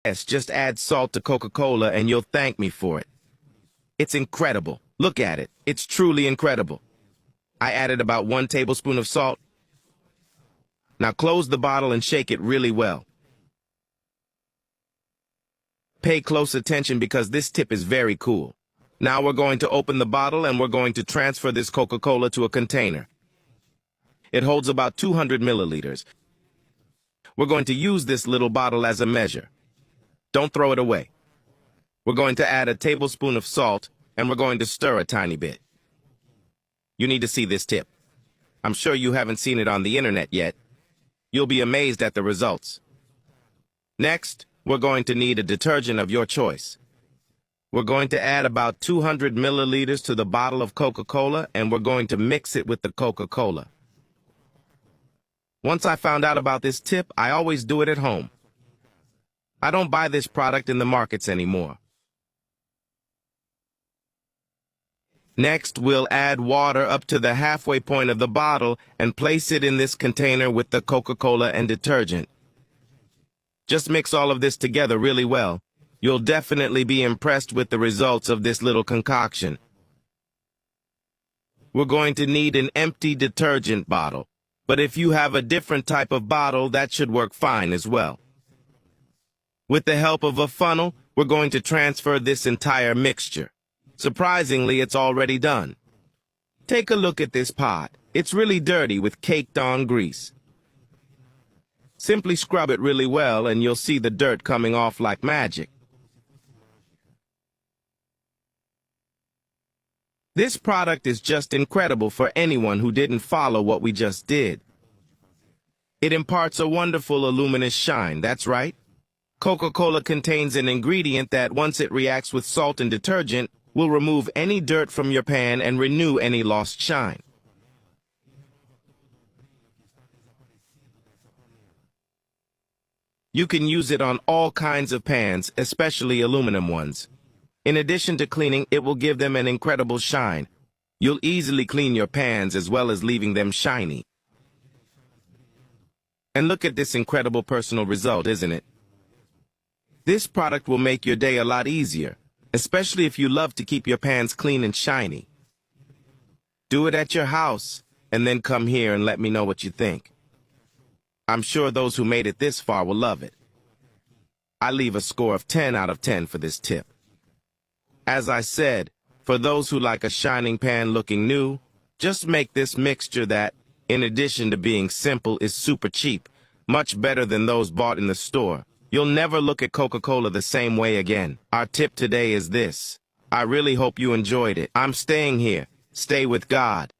Yes, just add salt to Coca-Cola and you'll thank me for it. It's incredible. Look at it. It's truly incredible. I added about 1 tablespoon of salt. Now close the bottle and shake it really well. Pay close attention because this tip is very cool. Now we're going to open the bottle and we're going to transfer this Coca-Cola to a container. It holds about 200 milliliters. We're going to use this little bottle as a measure. Don't throw it away. We're going to add a tablespoon of salt and we're going to stir a tiny bit. You need to see this tip. I'm sure you haven't seen it on the internet yet. You'll be amazed at the results. Next, we're going to need a detergent of your choice. We're going to add about 200 milliliters to the bottle of Coca-Cola and we're going to mix it with the Coca-Cola. Once I found out about this tip, I always do it at home. I don't buy this product in the markets anymore. Next, we'll add water up to the halfway point of the bottle and place it in this container with the Coca-Cola and detergent. Just mix all of this together really well. You'll definitely be impressed with the results of this little concoction. We're going to need an empty detergent bottle, but if you have a different type of bottle, that should work fine as well. With the help of a funnel, we're going to transfer this entire mixture. Surprisingly, it's already done. Take a look at this pot. It's really dirty with caked-on grease. Simply scrub it really well and you'll see the dirt coming off like magic. This product is just incredible for anyone who didn't follow what we just did. It imparts a wonderful luminous shine, that's right. Coca-Cola contains an ingredient that, once it reacts with salt and detergent, will remove any dirt from your pan and renew any lost shine. You can use it on all kinds of pans, especially aluminum ones. In addition to cleaning, it will give them an incredible shine. You'll easily clean your pans as well as leaving them shiny. And look at this incredible personal result, isn't it? This product will make your day a lot easier, especially if you love to keep your pans clean and shiny. Do it at your house, and then come here and let me know what you think. I'm sure those who made it this far will love it. I leave a score of 10 out of 10 for this tip. As I said, for those who like a shining pan looking new, just make this mixture that, in addition to being simple, is super cheap, much better than those bought in the store. You'll never look at Coca-Cola the same way again. Our tip today is this. I really hope you enjoyed it. I'm staying here. Stay with God.